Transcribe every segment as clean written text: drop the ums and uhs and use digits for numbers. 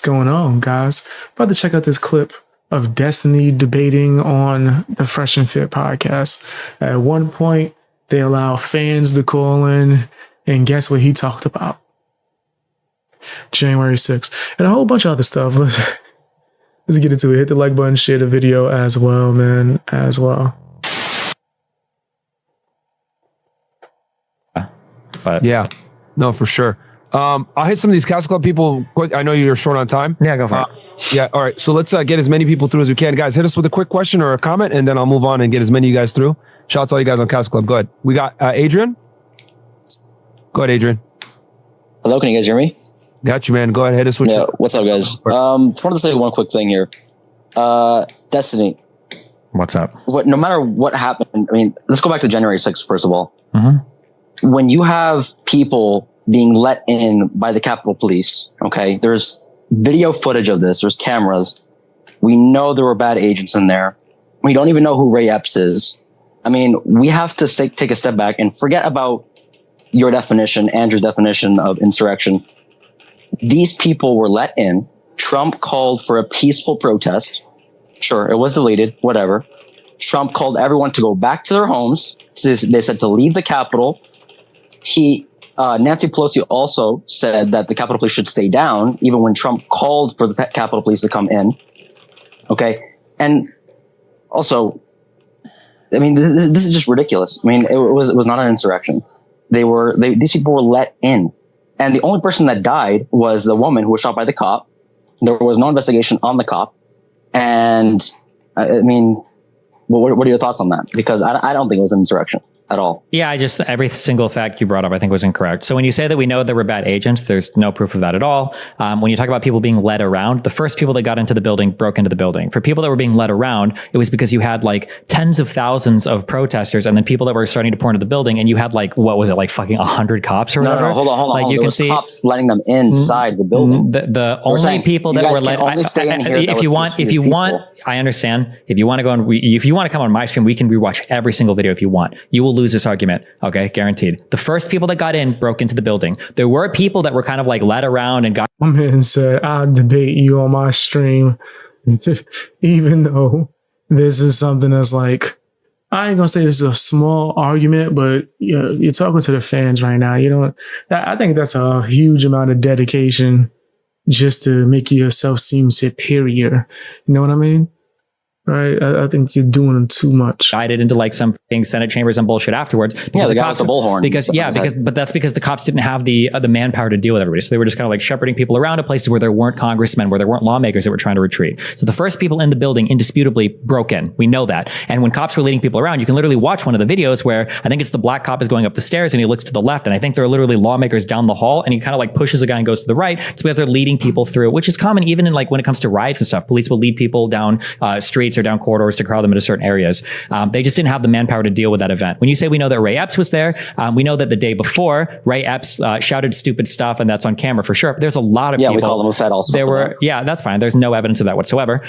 going on, guys? About to check out this clip of Destiny debating on the Fresh and Fit podcast. At one point, they allow fans to call in, and guess what he talked about? January 6th, and a whole bunch of other stuff. Let's get into it. Hit the like button, share the video as well, man, as well. But yeah, no, for sure. I'll hit some of these Castle Club people quick. I know you're short on time. Yeah, go for it. Yeah, all right. So let's get as many people through as we can. Guys, hit us with a quick question or a comment, and then I'll move on and get as many of you guys through. Shout out to all you guys on Castle Club. Go ahead. We got Adrian. Go ahead, Adrian. Hello, can you guys hear me? Got you, man. Go ahead, hit us with what's up, guys? Just wanted to say one quick thing here. Destiny. What's up? No matter what happened, I mean, let's go back to January 6th, first of all. Mm-hmm. When you have people being let in by the Capitol Police, okay, there's video footage of this, there's cameras. We know there were bad agents in there. We don't even know who Ray Epps is. I mean, we have to take a step back and forget about your definition, Andrew's definition of insurrection. These people were let in. Trump called for a peaceful protest. Sure, it was deleted, whatever. Trump called everyone to go back to their homes. They said to leave the Capitol. Nancy Pelosi also said that the Capitol Police should stay down, even when Trump called for the Capitol Police to come in. Okay. And also, I mean, this is just ridiculous. I mean, it was not an insurrection. These people were let in. And the only person that died was the woman who was shot by the cop. There was no investigation on the cop. And I mean, what are your thoughts on that? Because I don't think it was an insurrection at all. Yeah, every single fact you brought up, I think was incorrect. So when you say that we know there were bad agents, there's no proof of that at all. When you talk about people being led around, the first people that got into the building broke into the building. For people that were being led around, it was because you had like tens of thousands of protesters and then people that were starting to pour into the building, and you had like, what was it, like fucking 100 cops or whatever? No, hold on. Like you can see cops letting them inside the building. The only people that were led, if you want, I understand. If you want to go and if you want to come on my stream, we can rewatch every single video if you want. You will lose this argument. Okay, guaranteed. The first people that got in broke into the building. There were people that were kind of like led around and got. My man said, "I'll debate you on my stream," even though this is something that's like, I ain't gonna say this is a small argument, but you're talking to the fans right now. You know, I think that's a huge amount of dedication just to make yourself seem superior. You know what I mean? Right, I think you're doing too much. Guided into like some Senate chambers and bullshit afterwards. Yeah, the guy with the bullhorn. But that's because the cops didn't have the manpower to deal with everybody. So they were just kind of like shepherding people around to places where there weren't congressmen, where there weren't lawmakers that were trying to retreat. So the first people in the building indisputably broke in. We know that. And when cops were leading people around, you can literally watch one of the videos where I think it's the black cop is going up the stairs and he looks to the left. And I think there are literally lawmakers down the hall, and he kind of like pushes a guy and goes to the right. It's because they're leading people through, which is common even in like when it comes to riots and stuff. Police will lead people down streets or down corridors to crowd them into certain areas. They just didn't have the manpower to deal with that event. When you say we know that Ray Epps was there, we know that the day before Ray Epps shouted stupid stuff, and that's on camera for sure. There's a lot of people. Yeah, we call them a fed also. That's fine. There's no evidence of that whatsoever.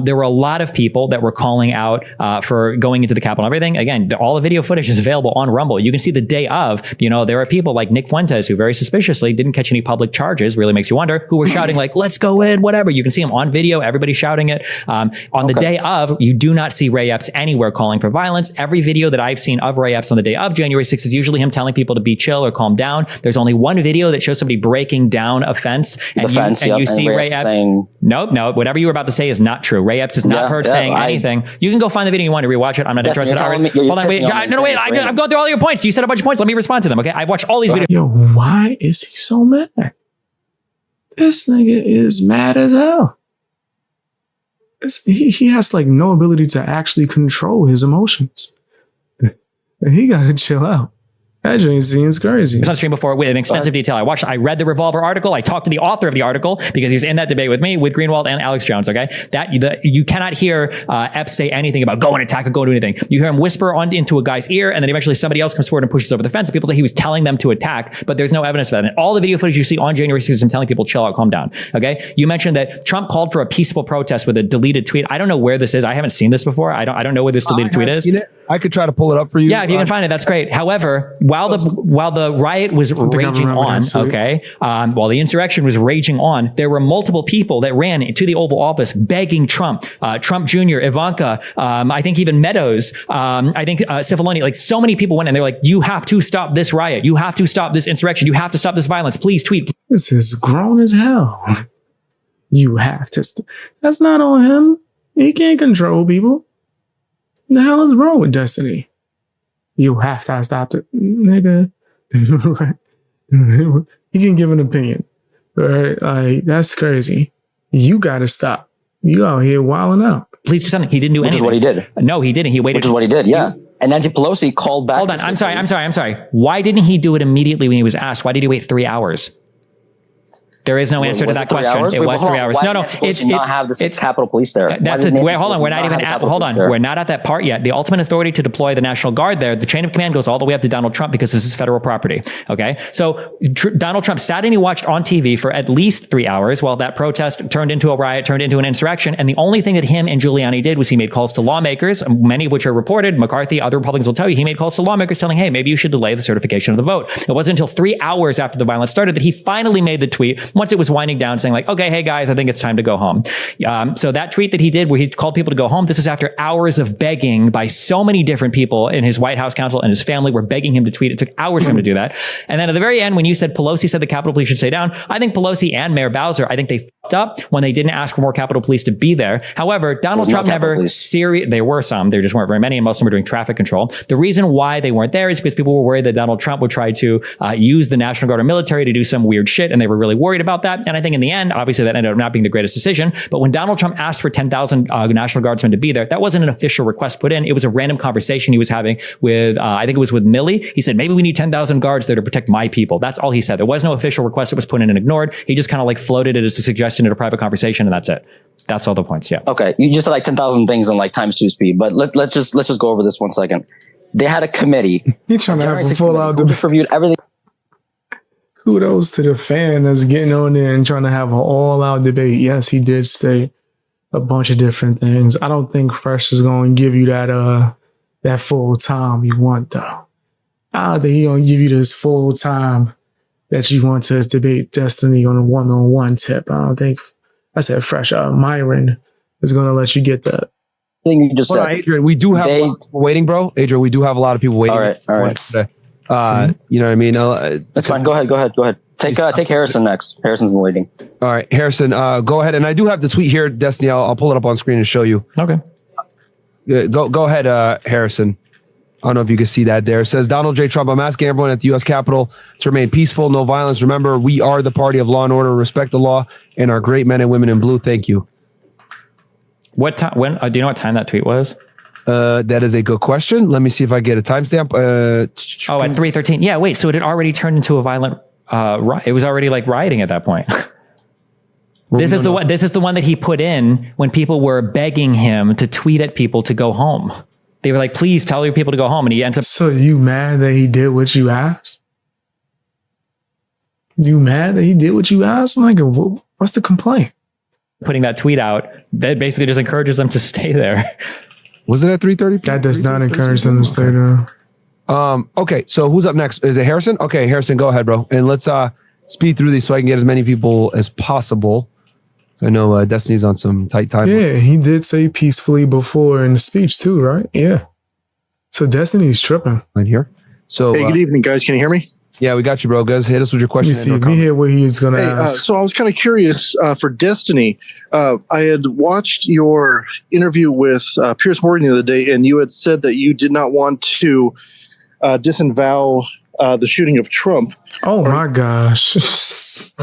There were a lot of people that were calling out for going into the Capitol and everything. Again, all the video footage is available on Rumble. You can see the day of, there are people like Nick Fuentes who very suspiciously didn't catch any public charges, really makes you wonder, who were shouting like, let's go in, whatever. You can see him on video, everybody shouting it. The day of, you do not see Ray Epps anywhere calling for violence. Every video that I've seen of Ray Epps on the day of January 6th is usually him telling people to be chill or calm down. There's only one video that shows somebody breaking down a fence, and you see Ray Epps saying, nope, whatever you were about to say is not true. Ray Epps is not heard saying anything. You can go find the video you want to rewatch it. I'm not interested. Hold on, wait. No, wait. I'm going through all your points. You said a bunch of points. Let me respond to them. Okay, I've watched all these videos. Yo, why is he so mad? This nigga is mad as hell. He has like no ability to actually control his emotions. He gotta chill out. That joint seems crazy. I was on stream before with an extensive detail. I read the Revolver article. I talked to the author of the article because he was in that debate with me, with Greenwald and Alex Jones. Okay, you cannot hear Epps say anything about go and attack or go do anything. You hear him whisper into a guy's ear, and then eventually somebody else comes forward and pushes over the fence. And people say he was telling them to attack, but there's no evidence of that. And all the video footage you see on January 6th is him telling people chill out, calm down. Okay, you mentioned that Trump called for a peaceful protest with a deleted tweet. I don't know where this is. I haven't seen this before. I don't know where this deleted tweet is. I could try to pull it up for you. Yeah, if you can find it, that's great. However, while the riot was raging on, while the insurrection was raging on, there were multiple people that ran into the Oval Office begging Trump, Trump Jr., Ivanka, I think even Meadows, I think Cipollone, like so many people went and they're like, you have to stop this riot. You have to stop this insurrection. You have to stop this violence. Please tweet. This is grown as hell. You have to. That's not on him. He can't control people. The hell is wrong with Destiny? You have to stop it, nigga. He can give an opinion, right? Like that's crazy. You got to stop. You out here wilding out. Please do something. He didn't do anything. Which is what he did. No, he didn't. He waited. Which is what he did. Yeah. And Nancy Pelosi called back. Hold on. I'm sorry. Why didn't he do it immediately when he was asked? Why did he wait 3 hours? There is no answer to that question. It was 3 hours. No, it's not have the Capitol Police there. That's it. Wait, hold on. We're not even at. Hold on. We're not at that part yet. The ultimate authority to deploy the National Guard there, the chain of command goes all the way up to Donald Trump because this is federal property. Okay, so Donald Trump sat and he watched on TV for at least 3 hours while that protest turned into a riot, turned into an insurrection, and the only thing that him and Giuliani did was he made calls to lawmakers, many of which are reported. McCarthy, other Republicans will tell you he made calls to lawmakers telling, hey, maybe you should delay the certification of the vote. It wasn't until 3 hours after the violence started that he finally made the tweet once it was winding down, saying like, okay, hey guys, I think it's time to go home. So that tweet that he did where he called people to go home, this is after hours of begging by so many different people in his White House counsel and his family were begging him to tweet. It took hours for him to do that. And then at the very end, when you said Pelosi said the Capitol Police should stay down, I think Pelosi and Mayor Bowser, I think they fucked up when they didn't ask for more Capitol Police to be there. However, Donald Trump never there were some, there just weren't very many, and most of them were doing traffic control. The reason why they weren't there is because people were worried that Donald Trump would try to use the National Guard or military to do some weird shit, and they were really worried about that. And I think in the end, obviously that ended up not being the greatest decision. But when Donald Trump asked for 10,000 National Guardsmen to be there, that wasn't an official request put in. It was a random conversation he was having with, I think it was with Milley. He said, maybe we need 10,000 guards there to protect my people. That's all he said. There was no official request that was put in and ignored. He just kind of like floated it as a suggestion in a private conversation, and that's it. That's all the points. Yeah. Okay. You just said like 10,000 things in like times 2 speed, but let's just go over this 1 second. They had a committee. He's trying to have a full out debate. Reviewed everything. Kudos to the fan that's getting on there and trying to have an all-out debate. Yes, he did say a bunch of different things. I don't think Fresh is going to give you that full time you want, though. I don't think he's going to give you this full time that you want to debate Destiny on a one-on-one tip. I don't think, I said Fresh, Myron is going to let you get that. Thing you just said. Adrian, we do have a lot of people waiting, bro. Adrian, we do have a lot of people waiting. All right. You know what I mean? That's fine. Go ahead. Take Harrison next. Harrison's been waiting. All right, Harrison, go ahead. And I do have the tweet here, Destiny. I'll pull it up on screen and show you. Okay. Go ahead, Harrison. I don't know if you can see that there. It says, Donald J. Trump, I'm asking everyone at the U.S. Capitol to remain peaceful, no violence. Remember, we are the party of law and order, respect the law, and our great men and women in blue. Thank you. What time? When? Do you know what time that tweet was? That is a good question. Let me see if I get a timestamp. At 3:13. Yeah, wait. So it had already turned into a violent riot. It was already like rioting at that point. This is the one that he put in when people were begging him to tweet at people to go home. They were like, please tell your people to go home. And he ends up. So you mad that he did what you asked? You mad that he did what you asked? I'm like, what's the complaint? Putting that tweet out that basically just encourages them to stay there. Was it at 3:30? That does not encourage them to stay there. Okay, so who's up next? Is it Harrison? Okay, Harrison, go ahead, bro. And let's speed through these so I can get as many people as possible. So I know Destiny's on some tight time. Yeah, he did say peacefully before in the speech too, right? Yeah. So Destiny's tripping. Right here. So hey, good evening, guys. Can you hear me? Yeah, we got you, bro. Guys, hit us with your question. Let me hear what he's going to ask. So I was kind of curious for Destiny. I had watched your interview with Piers Morgan the other day, and you had said that you did not want to disavow the shooting of Trump. Oh, my gosh.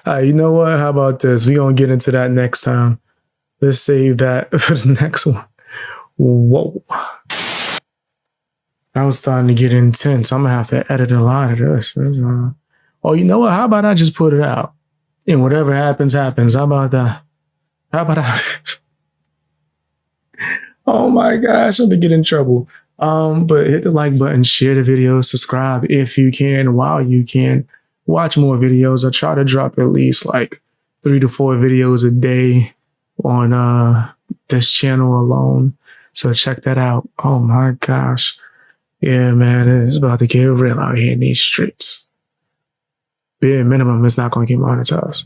You know what? How about this? We're going to get into that next time. Let's save that for the next one. Whoa. I was starting to get intense. I'm going to have to edit a lot of this. Oh, you know what? How about I just put it out? And whatever happens, happens. How about that? Oh my gosh, I'm going to get in trouble. But hit the like button, share the video, subscribe if you can, while you can. Watch more videos. I try to drop at least like 3 to 4 videos a day on this channel alone. So check that out. Oh my gosh. Yeah, man, it's about to get real out here in these streets. Bare minimum is not going to get monetized.